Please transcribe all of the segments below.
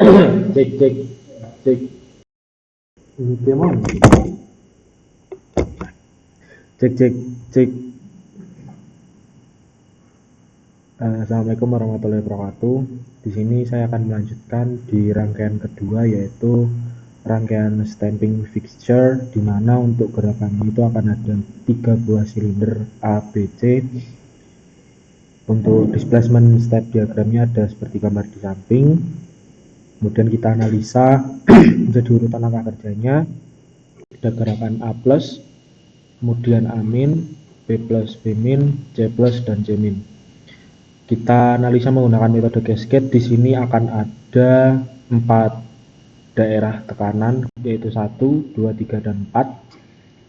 Cek cek cek. Ini gimana? Cek cek cek. Assalamualaikum warahmatullahi wabarakatuh. Di sini saya akan melanjutkan di rangkaian kedua, yaitu rangkaian stamping fixture, di mana untuk gerakannya itu akan ada 3 buah silinder A, B, C. Untuk displacement step diagramnya ada seperti gambar di samping. Kemudian kita analisa menjadi urutan langkah kerjanya. Ada gerakan A plus, kemudian A min, B plus, B min, C plus, dan C min. Kita analisa menggunakan metode cascade. Di sini akan ada 4 daerah tekanan, yaitu 1, 2, 3, dan 4.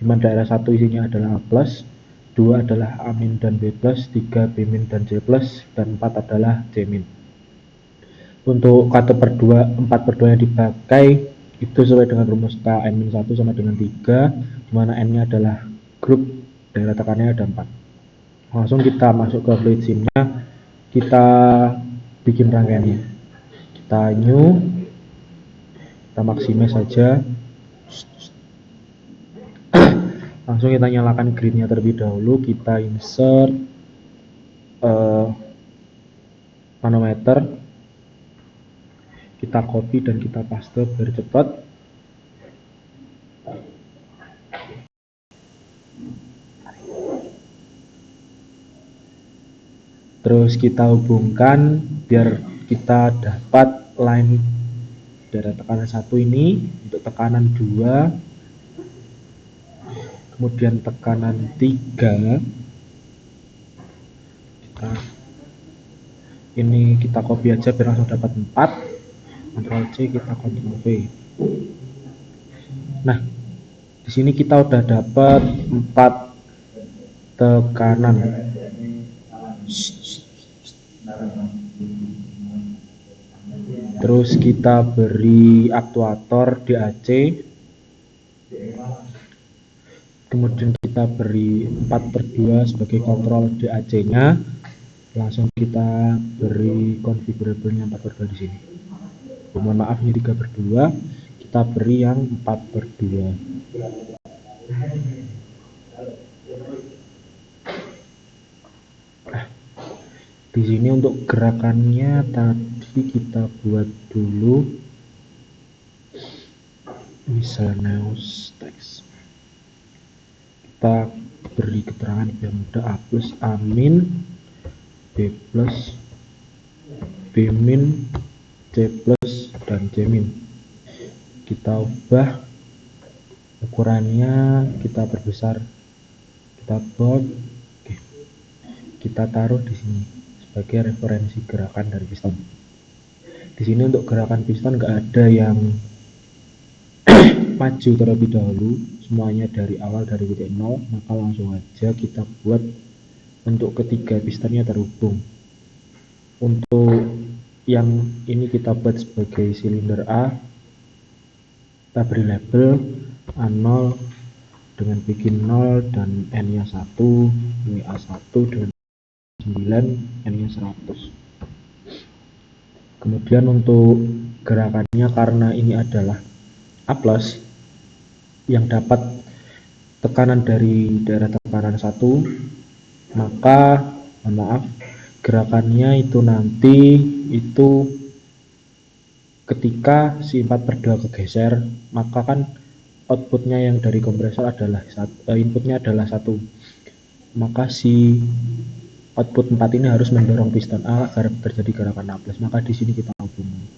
Di mana daerah 1 isinya adalah A plus, 2 adalah A min dan B plus, 3 B min dan C plus, dan 4 adalah C min. Untuk kata per 2, 4 per 2 yang dipakai itu sesuai dengan rumus K N-1 sama dengan 3, di mana N-nya adalah grup, daerah tekanannya ada 4. Langsung kita masuk ke fluid sim-nya, kita bikin rangkaiannya. Kita new, kita maximize saja. Langsung kita nyalakan gridnya terlebih dahulu. Kita insert manometer, kita copy dan kita paste biar cepat. Terus kita hubungkan biar kita dapat line dari tekanan 1 ini untuk tekanan 2, kemudian tekanan 3. Ini kita copy aja biar langsung dapat 4. Ctrl C, kita Ctrl V. Nah, di sini kita udah dapat 4 tekanan. Terus kita beri aktuator DAC, kemudian kita beri 4/2 sebagai kontrol DAC nya. Langsung kita beri configurable-nya 4/2 di sini. Mohon maaf, ini 3/2, kita beri yang 4/2. Di sini untuk gerakannya tadi kita buat dulu miscellaneous text. Kita beri keterangan biar mudah: A plus, A min, B plus, B min, C plus, dan C min. Kita ubah ukurannya, kita perbesar, kita bold, kita taruh di sini sebagai referensi gerakan dari piston. Di sini untuk gerakan piston nggak ada yang maju terlebih dahulu, semuanya dari awal dari titik 0, maka langsung aja kita buat untuk ketiga pistonnya terhubung. Untuk yang ini kita buat sebagai silinder A, kita beri label A0 dengan bikin 0 dan N-nya 1, ini A1 dengan 9, N-nya 100. Kemudian untuk gerakannya, karena ini adalah A plus yang dapat tekanan dari daerah tekanan 1, maka mohon maaf, gerakannya itu nanti itu ketika si 4/2 kegeser, maka kan outputnya yang dari kompresor adalah inputnya adalah 1, maka si output 4 ini harus mendorong piston A agar terjadi gerakan A plus, maka di sini kita hubungi.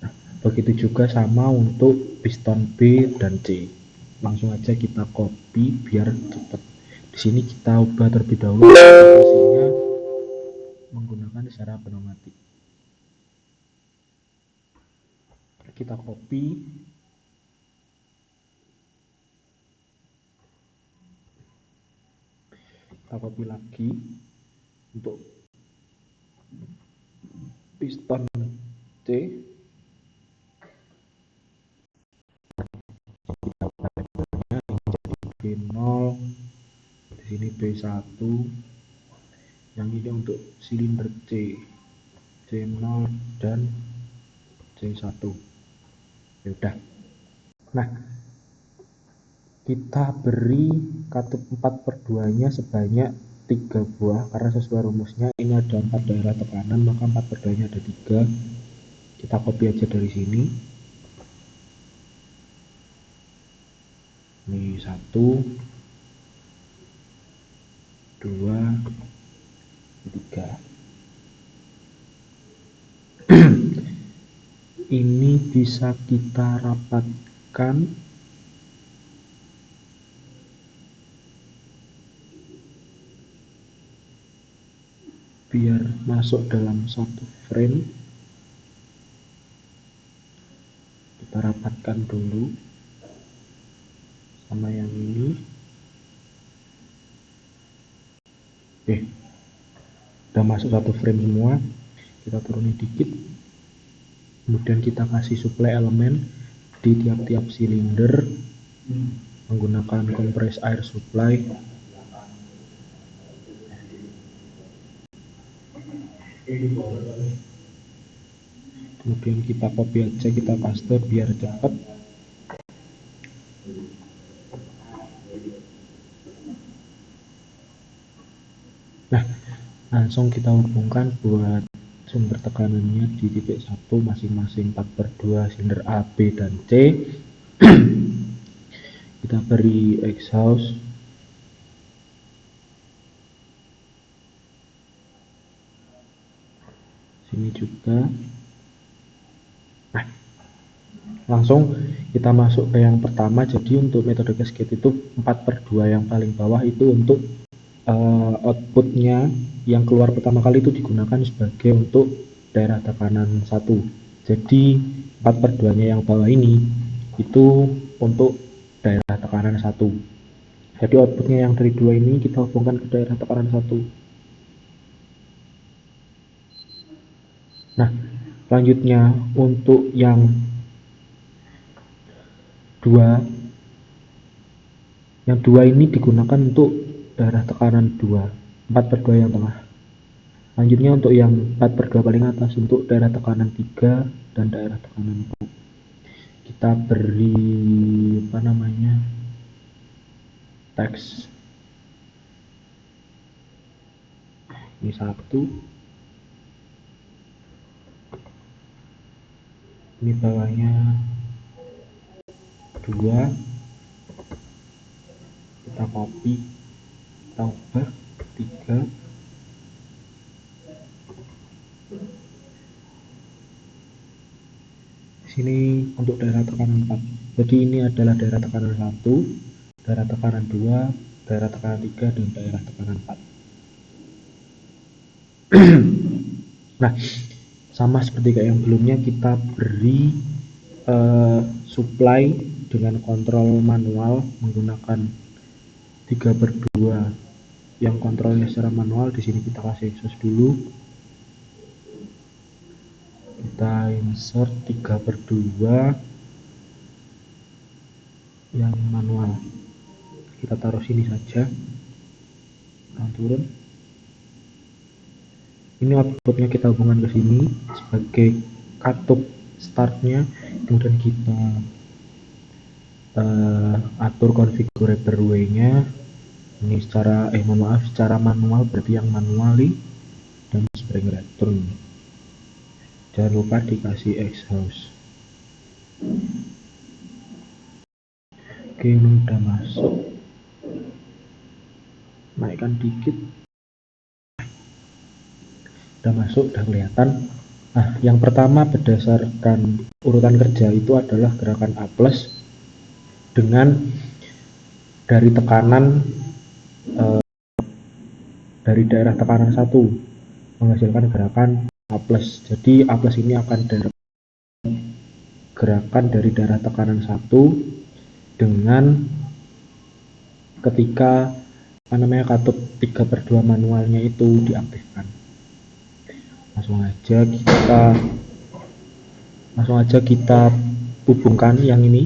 Nah, begitu juga sama untuk piston B dan C. Langsung aja kita copy biar cepat. Di sini kita ubah terlebih dahulu posisinya menggunakan secara pneumatik. Kita copy, kita copy lagi untuk piston C. B0, di sini B1, yang ini untuk silinder C, C0 dan C1. Ya udah. Nah, kita beri katup 4/2 nya sebanyak 3 buah, karena sesuai rumusnya ini ada 4 daerah tekanan, maka 4/2 nya ada 3. Kita copy aja dari sini. Ini 1, 2, 3. Ini bisa kita rapatkan biar masuk dalam satu frame. Kita rapatkan dulu sama yang ini. Oke, udah masuk satu frame semua. Kita turunin dikit, kemudian kita kasih supply elemen di tiap-tiap silinder menggunakan compress air supply. Kemudian kita copy aja, kita paste biar cepat. Nah, langsung kita hubungkan buat sumber tekanannya di titik 1 masing-masing 4/2 silinder A, B, dan C. Kita beri exhaust. Sini juga. Nah, langsung kita masuk ke yang pertama. Jadi untuk metode cascade itu 4/2 yang paling bawah itu untuk outputnya yang keluar pertama kali itu digunakan sebagai untuk daerah tekanan 1. Jadi 4/2 nya yang bawah ini itu untuk daerah tekanan 1. Jadi outputnya yang dari 2 ini kita hubungkan ke daerah tekanan 1. Nah, selanjutnya untuk yang 2 ini digunakan untuk daerah tekanan 2, 4/2 yang tengah. Selanjutnya untuk yang 4/2 paling atas untuk daerah tekanan 3 dan daerah tekanan 4. Kita beri teks. Ini 1. Ini bawahnya 2. Kita copy, kita ubah 3. Sini untuk daerah tekanan 4. Jadi ini adalah daerah tekanan 1, daerah tekanan 2, daerah tekanan 3, dan daerah tekanan 4. Nah, sama seperti kayak yang sebelumnya, kita beri supply dengan kontrol manual menggunakan 3/2 yang kontrolnya secara manual. Di sini kita kasih exhaust dulu. Kita insert 3/2 yang manual. Kita taruh sini saja. Kita turun. Ini outputnya kita hubungkan ke sini sebagai katup startnya. Kemudian kita atur configurable way-nya. Ini secara manual, berarti yang manually dan spring return. Jangan lupa dikasih exhaust. Oke, ini udah masuk. Naikkan dikit. Udah masuk, udah kelihatan. Nah, yang pertama berdasarkan urutan kerja itu adalah gerakan A+ dengan dari tekanan dari daerah tekanan 1 menghasilkan gerakan A+. Jadi A+ ini akan gerakan dari daerah tekanan 1 dengan ketika katup 3/2 manualnya itu diaktifkan. Langsung aja kita hubungkan yang ini.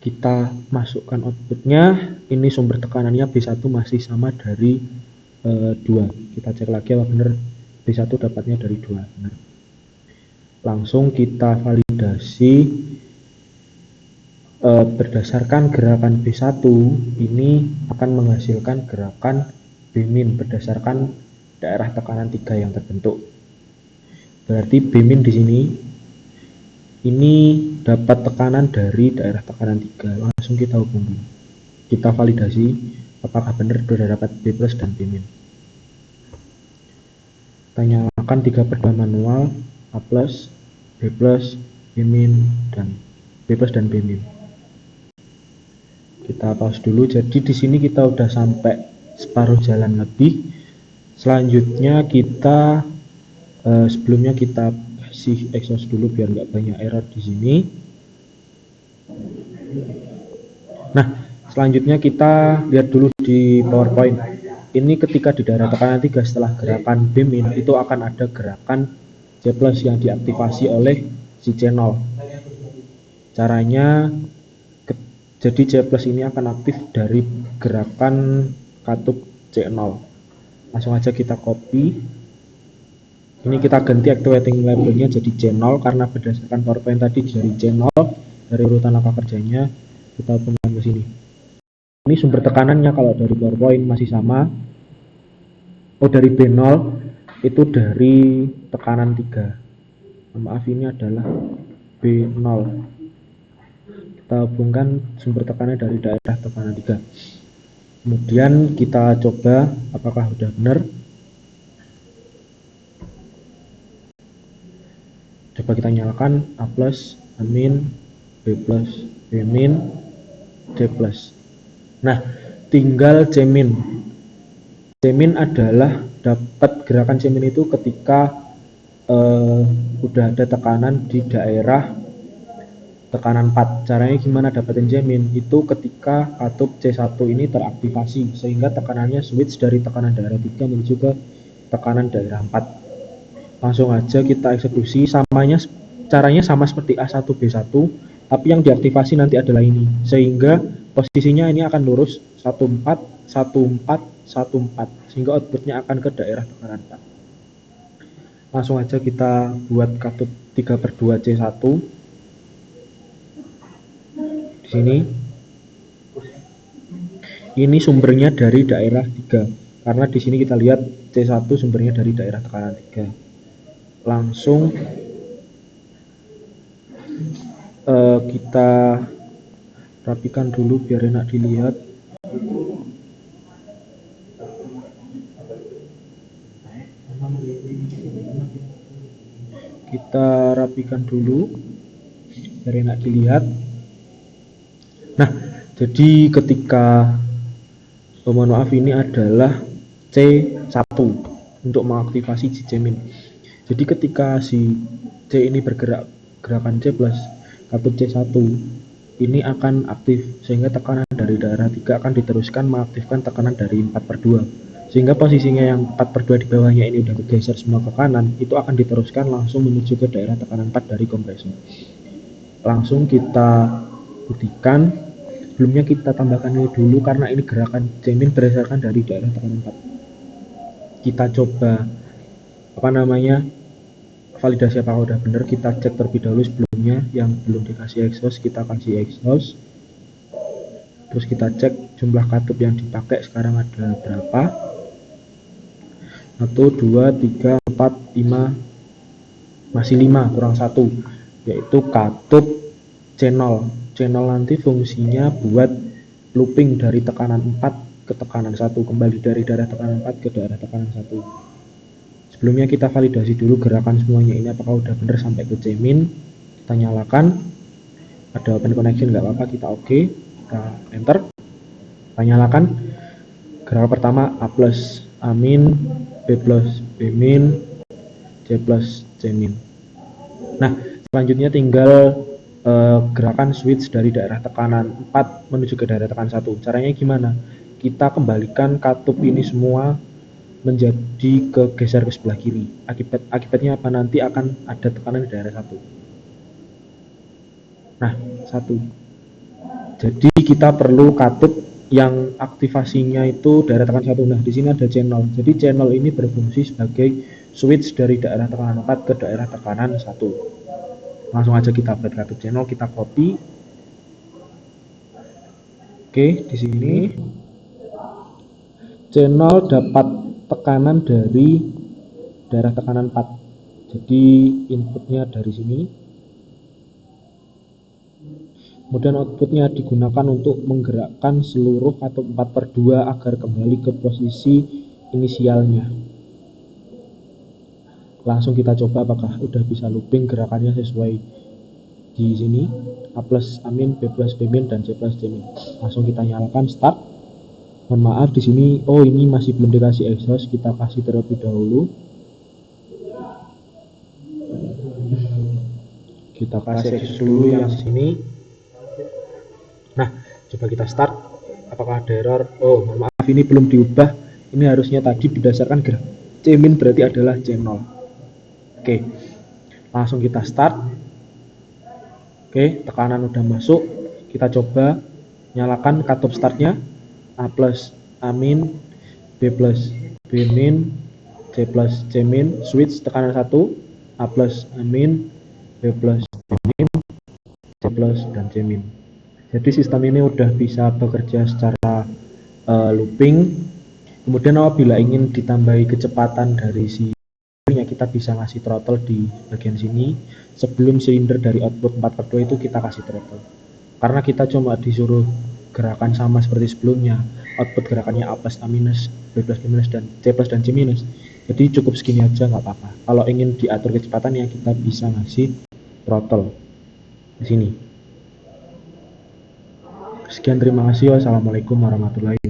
kita masukkan outputnya. Ini sumber tekanannya B1 masih sama dari 2. Kita cek lagi apa benar B1 dapatnya dari 2. Benar. Langsung kita validasi berdasarkan gerakan B1 ini akan menghasilkan gerakan B- berdasarkan daerah tekanan 3 yang terbentuk. Berarti B- di sini ini dapat tekanan dari daerah tekanan 3. Langsung kita hubungi. Kita validasi apakah benar sudah dapat B+ dan B-. Kita nyalakan 3/2 manual, A+, B+, B-, dan B+ dan B-. Kita pause dulu. Jadi di sini kita udah sampai separuh jalan lebih. Selanjutnya kita sebelumnya kita kasih exhaust dulu biar nggak banyak error di sini. Nah, selanjutnya kita lihat dulu di PowerPoint. Ini ketika di daerah tekanan 3 setelah gerakan B- itu akan ada gerakan C+ yang diaktifasi oleh si C0. Caranya jadi C+ ini akan aktif dari gerakan katup C0. Langsung aja kita copy. Ini kita ganti activating labelnya jadi C0 karena berdasarkan PowerPoint tadi dari C0 dari urutan langkah kerjanya kita hubungkan ke sini. Ini sumber tekanannya kalau dari PowerPoint masih sama. Dari B0 itu dari tekanan 3. Maaf, ini adalah B0. Kita hubungkan sumber tekanan dari daerah tekanan 3. Kemudian kita coba apakah sudah benar. Coba kita nyalakan A+, A-, B+, B-, C+. Nah, tinggal C-. C- adalah dapat gerakan C- itu ketika udah ada tekanan di daerah tekanan 4. Caranya gimana dapetin C-? Itu ketika katup C1 ini teraktivasi sehingga tekanannya switch dari tekanan daerah 3 menuju ke tekanan daerah 4. Langsung aja kita eksekusi. Caranya sama seperti A1 B1, tapi yang diaktifasi nanti adalah ini. Sehingga posisinya ini akan lurus 14 14 14 sehingga outputnya akan ke daerah tekanan 4. Langsung aja kita buat katup 3/2 C1 di sini. Ini sumbernya dari daerah 3 karena di sini kita lihat C1 sumbernya dari daerah tekanan 3. Langsung kita rapikan dulu biar enak dilihat. Kita rapikan dulu biar enak dilihat. Nah, jadi ketika mohon maaf ini adalah C1 untuk mengaktifasi si C-. Jadi ketika si C ini bergerak gerakan C+, katup C1 ini akan aktif sehingga tekanan dari daerah 3 akan diteruskan mengaktifkan tekanan dari 4/2 sehingga posisinya yang 4/2 di bawahnya ini udah bergeser semua ke kanan, itu akan diteruskan langsung menuju ke daerah tekanan 4 dari kompresor. Langsung kita buktikan. Sebelumnya kita tambahkan ini dulu karena ini gerakan C- berdasarkan dari daerah tekanan 4. Kita coba validasi apakah udah benar. Kita cek terlebih dahulu sebelumnya yang belum dikasih exhaust, kita kasih exhaust. Terus kita cek jumlah katup yang dipakai sekarang ada berapa. 1, 2, 3, 4, 5, masih 5 kurang 1, yaitu katup C0. C0 nanti fungsinya buat looping dari tekanan 4 ke tekanan 1, kembali dari daerah tekanan 4 ke daerah tekanan 1. Sebelumnya kita validasi dulu gerakan semuanya ini apakah udah bener sampai ke C-. Kita nyalakan, ada open connection nggak apa-apa, kita oke, kita enter. Kita nyalakan gerakan pertama A+, A-, B+, B-, C+, C-. Nah, selanjutnya tinggal gerakan switch dari daerah tekanan 4 menuju ke daerah tekanan 1. Caranya gimana? Kita kembalikan katup ini semua menjadi geser ke sebelah kiri. Akibatnya apa? Nanti akan ada tekanan di daerah 1. Nah, 1. Jadi kita perlu katup yang aktivasinya itu daerah tekan 1. Nah, di sini ada channel. Jadi channel ini berfungsi sebagai switch dari daerah tekanan 4 ke daerah tekanan 1. Langsung aja kita buat katup channel, kita copy. Oke, di sini channel dapat tekanan dari daerah tekanan 4. Jadi inputnya dari sini. Kemudian outputnya digunakan untuk menggerakkan seluruh katup 4/2 agar kembali ke posisi inisialnya. Langsung kita coba apakah udah bisa looping gerakannya sesuai di sini. A plus amin, B plus B min, dan C plus C min. Langsung kita nyalakan start. Mohon maaf di sini, oh ini masih belum dikasih exhaust, kita kasih terlebih dahulu. Kita kasih exhaust dulu yang sini. Nah, coba kita start. Apakah ada error? Oh, mohon maaf ini belum diubah. Ini harusnya tadi berdasarkan graf C min berarti adalah C0. Oke, langsung kita start. Oke, tekanan udah masuk. Kita coba nyalakan katup startnya. A plus A min, B plus B min, C plus C min. Switch tekanan 1. A plus A min, B plus B min, C plus dan C min. Jadi sistem ini udah bisa bekerja secara looping. Kemudian apabila ingin ditambahi kecepatan dari si ya kita bisa ngasih throttle di bagian sini. Sebelum silinder dari output 4/2 itu kita kasih throttle. Karena kita cuma disuruh gerakan sama seperti sebelumnya. Output gerakannya A plus A minus, B plus B minus, dan C plus dan C minus. Jadi cukup segini aja nggak apa-apa. Kalau ingin diatur kecepatan ya kita bisa ngasih throttle di sini. Sekian, terima kasih. Wassalamualaikum warahmatullahi wabarakatuh.